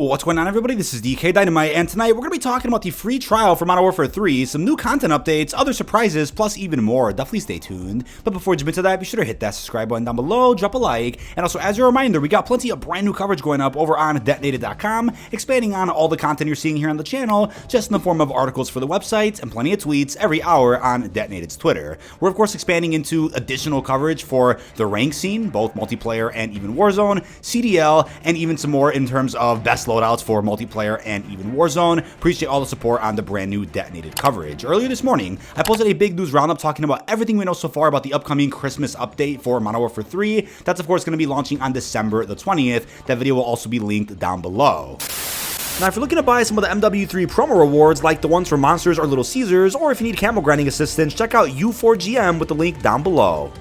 What's going on, everybody? This is dkdynamite, and tonight we're going to be talking about the free trial for Modern Warfare 3, some new content updates, other surprises, plus even more. Definitely stay tuned. But before we jump into that, be sure to hit that subscribe button down below, drop a like, and also as a reminder, we got plenty of brand new coverage going up over on detonated.com, expanding on all the content you're seeing here on the channel, just in the form of articles for the website, and plenty of tweets every hour on Detonated's Twitter. We're of course expanding into additional coverage for the rank scene, both multiplayer and even Warzone, CDL, and even some more in terms of best loadouts for multiplayer and even Warzone. Appreciate all the support on the brand new Detonated coverage. Earlier this morning, I posted a big news roundup talking about everything we know so far about the upcoming Christmas update for Modern Warfare 3. That's of course going to be launching on December the 20th. That video will also be linked down below. Now, if you're looking to buy some of the MW3 promo rewards like the ones from Monsters or Little Caesars, or if you need camo grinding assistance, check out U4GM with the link down below.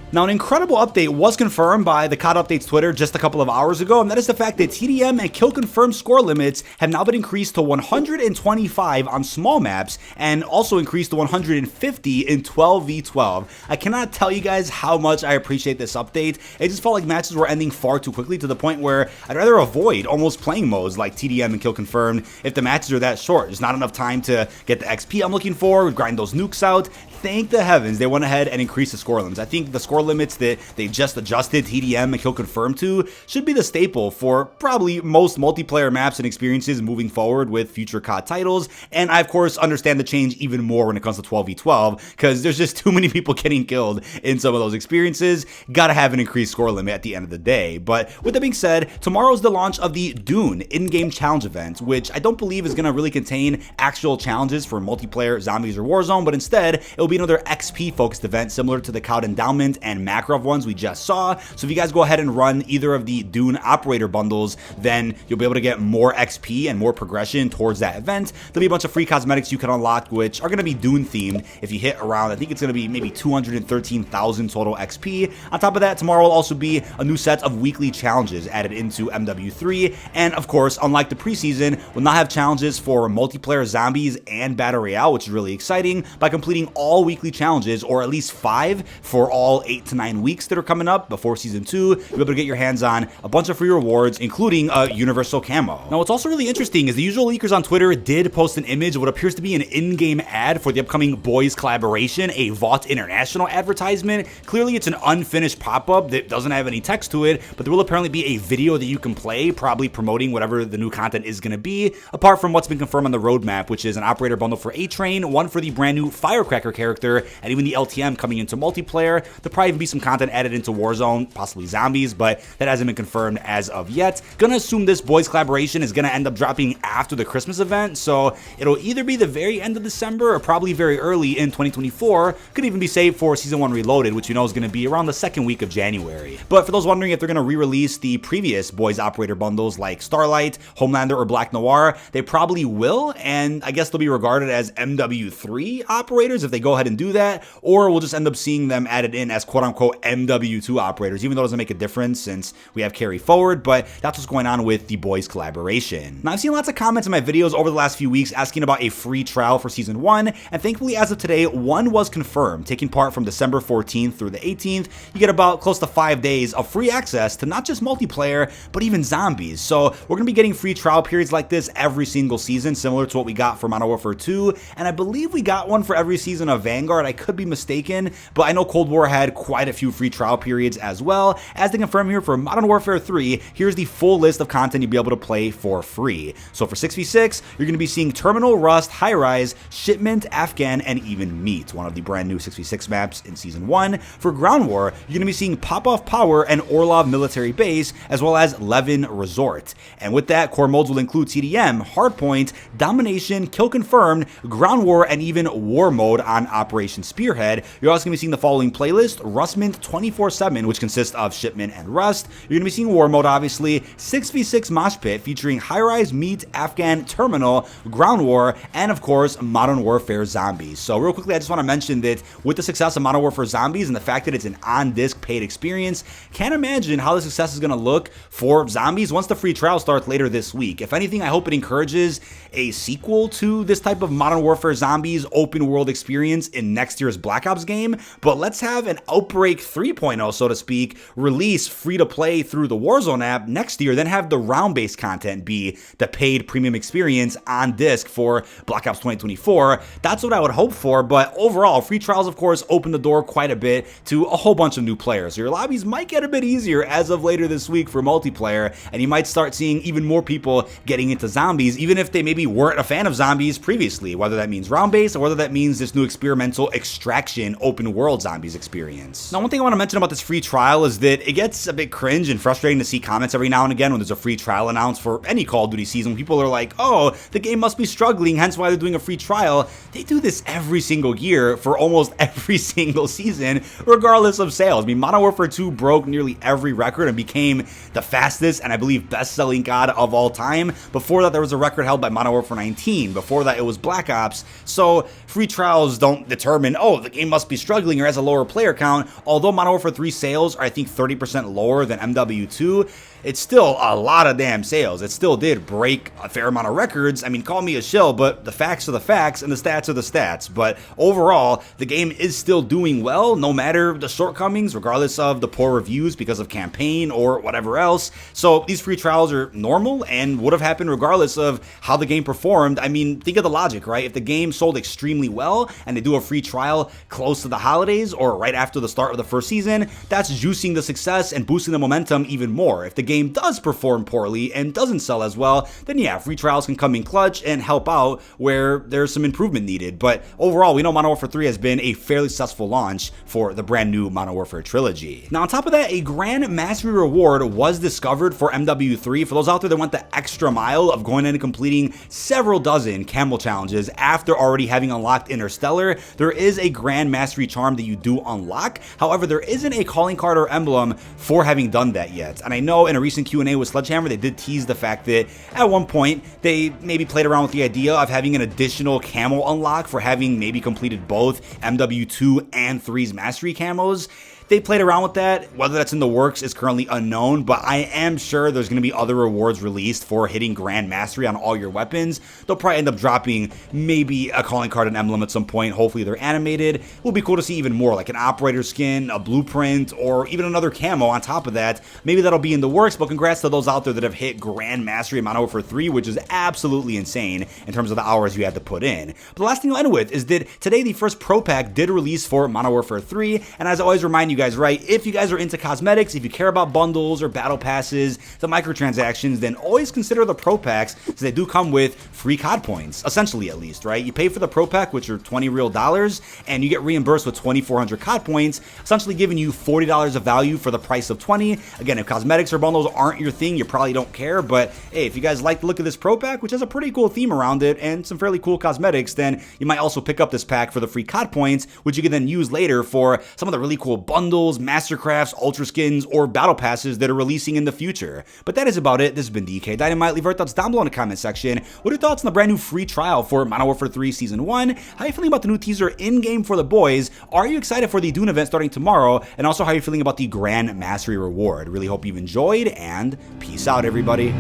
Now, an incredible update was confirmed by the COD Updates Twitter just a couple of hours ago, and that is the fact that TDM and kill confirmed score limits have now been increased to 125 on small maps and also increased to 150 in 12v12. I cannot tell you guys how much I appreciate this update. It just felt like matches were ending far too quickly to the point where I'd rather avoid almost playing modes like TDM and kill confirmed if the matches are that short. There's not enough time to get the XP I'm looking for, grind those nukes out. Thank the heavens they went ahead and increased the score limits. I think the score limits that they just adjusted TDM and kill confirmed to should be the staple for probably most multiplayer maps and experiences moving forward with future COD titles. And I of course understand the change even more when it comes to 12v12 because there's just too many people getting killed in some of those experiences. Gotta have an increased score limit at the end of the day. But with that being said, tomorrow's the launch of the Dune in-game challenge event, which I don't believe is going to really contain actual challenges for multiplayer, zombies, or Warzone, but instead it'll be another XP focused event similar to the COD Endowment and Makarov ones we just saw. So if you guys go ahead and run either of the Dune operator bundles, then you'll be able to get more XP and more progression towards that event. There'll be a bunch of free cosmetics you can unlock, which are going to be Dune themed. If you hit around, I think it's going to be maybe 213,000 total XP. On top of that, tomorrow will also be a new set of weekly challenges added into MW3. And of course, unlike the preseason, we'll now have challenges for multiplayer zombies and Battle Royale, which is really exciting. By completing all weekly challenges, or at least 5 for all 8 to 9 weeks that are coming up before Season 2, you'll be able to get your hands on a bunch of free rewards, including a universal camo. Now, what's also really interesting is the usual leakers on Twitter did post an image of what appears to be an in-game ad for the upcoming Boys collaboration, a Vought International advertisement. Clearly, it's an unfinished pop-up that doesn't have any text to it, but there will apparently be a video that you can play, probably promoting whatever the new content is going to be, apart from what's been confirmed on the roadmap, which is an operator bundle for A-Train, one for the brand new Firecracker character, and even the LTM coming into multiplayer. There'll probably even be some content added into Warzone, possibly zombies, but that hasn't been confirmed as of yet. Gonna assume this Boys collaboration is gonna end up dropping after the Christmas event, so it'll either be the very end of December or probably very early in 2024. Could even be saved for Season 1 Reloaded, which you know is gonna be around the second week of January. But for those wondering if they're gonna re-release the previous Boys operator bundles like Starlight, Homelander, or Black Noir, they probably will, and I guess they'll be regarded as MW3 operators if they go ahead and do that, or we'll just end up seeing them added in as quote-unquote MW2 operators, even though it doesn't make a difference since we have carry forward, but that's what's going on with the Boys collaboration. Now, I've seen lots of comments in my videos over the last few weeks asking about a free trial for Season 1, and thankfully as of today, one was confirmed, taking part from December 14th through the 18th. You get about close to 5 days of free access to not just multiplayer, but even zombies. So we're going to be getting free trial periods like this every single season, similar to what we got for Modern Warfare 2, and I believe we got one for every season of Vanguard. I could be mistaken, but I know Cold War had quite a few free trial periods as well. As they confirm here for Modern Warfare 3, here's the full list of content you'll be able to play for free. So for 6v6, you're going to be seeing Terminal, Rust, High Rise, Shipment, Afghan, and even Meat, one of the brand new 6v6 maps in Season 1. For Ground War, you're going to be seeing Pop-Off Power and Orlov Military Base, as well as Levin Resort. And with that, core modes will include TDM, Hardpoint, Domination, Kill Confirmed, Ground War, and even War Mode on Operation Spearhead. You're also going to be seeing the following playlist: Rustmint 24/7, which consists of Shipment and Rust. You're going to be seeing War Mode, obviously, 6v6 Mosh Pit featuring High Rise, Meat, Afghan, Terminal, Ground War, and of course, Modern Warfare Zombies. So real quickly, I just want to mention that with the success of Modern Warfare Zombies and the fact that it's an on-disc paid experience, can't imagine how the success is going to look for Zombies once the free trial starts later this week. If anything, I hope it encourages a sequel to this type of Modern Warfare Zombies open world experience in next year's Black Ops game, but let's have an Outbreak Outbreak 3.0, so to speak, release free-to-play through the Warzone app next year, then have the round-based content be the paid premium experience on disc for Black Ops 2024. That's what I would hope for, but overall, free trials, of course, open the door quite a bit to a whole bunch of new players. So your lobbies might get a bit easier as of later this week for multiplayer, and you might start seeing even more people getting into zombies, even if they maybe weren't a fan of zombies previously, whether that means round-based or whether that means this new experimental extraction open world zombies experience. Now, one thing I want to mention about this free trial is that it gets a bit cringe and frustrating to see comments every now and again when there's a free trial announced for any Call of Duty season. People are like, oh, the game must be struggling, hence why they're doing a free trial. They do this every single year for almost every single season, regardless of sales. I mean, Modern Warfare 2 broke nearly every record and became the fastest and I believe best-selling COD of all time. Before that, there was a record held by Modern Warfare 19. Before that, it was Black Ops. So free trials don't determine, oh, the game must be struggling or has a lower player count. Although Modern Warfare 3 sales are, I think, 30% lower than MW2, it's still a lot of damn sales. It still did break a fair amount of records. I mean, call me a shill, but the facts are the facts and the stats are the stats. But overall, the game is still doing well, no matter the shortcomings, regardless of the poor reviews because of campaign or whatever else. So these free trials are normal and would have happened regardless of how the game performed. I mean, think of the logic, right? If the game sold extremely well and they do a free trial close to the holidays or right after the start of the first season, that's juicing the success and boosting the momentum even more. If the game does perform poorly and doesn't sell as well, then yeah, free trials can come in clutch and help out where there's some improvement needed. But overall, we know Modern Warfare 3 has been a fairly successful launch for the brand new Modern Warfare trilogy. Now, on top of that, a Grand Mastery reward was discovered for MW3. For those out there that went the extra mile of going in and completing several dozen camel challenges after already having unlocked Interstellar, there is a Grand Mastery charm that you do unlock. However, there isn't a calling card or emblem for having done that yet. And I know in a recent Q&A with Sledgehammer, they did tease the fact that at one point they maybe played around with the idea of having an additional camo unlock for having maybe completed both MW2 and 3's Mastery camos. They played around with that. Whether that's in the works is currently unknown, but I am sure there's going to be other rewards released for hitting Grand Mastery on all your weapons. They'll probably end up dropping maybe a calling card and emblem at some point. Hopefully they're animated. It will be cool to see even more, like an operator skin, a blueprint, or even another camo on top of that. Maybe that'll be in the works, but congrats to those out there that have hit Grand Mastery in Modern Warfare 3, which is absolutely insane in terms of the hours you had to put in. But the last thing I'll end with is that today the first Pro Pack did release for Modern Warfare 3, and as I always remind you guys, right, if you guys are into cosmetics, if you care about bundles or battle passes, the microtransactions, then always consider the Pro Packs, because they do come with free COD points, essentially at least, right? You pay for the Pro Pack, which are $20 real, and you get reimbursed with 2,400 COD points, essentially giving you $40 of value for the price of 20. Again, if cosmetics or bundles aren't your thing, you probably don't care, but hey, if you guys like the look of this Pro Pack, which has a pretty cool theme around it and some fairly cool cosmetics, then you might also pick up this pack for the free COD points, which you can then use later for some of the really cool bundles, mastercrafts, ultra skins, or battle passes that are releasing in the future. But that is about it. This has been dkdynamite. Leave your thoughts down below in the comment section. What are your thoughts on the brand new free trial for Modern Warfare 3 Season 1? How are you feeling about the new teaser in-game for the boys? Are you excited for the Dune event starting tomorrow? And also, how are you feeling about the Grand Mastery reward? Really hope you've enjoyed, and peace out, everybody.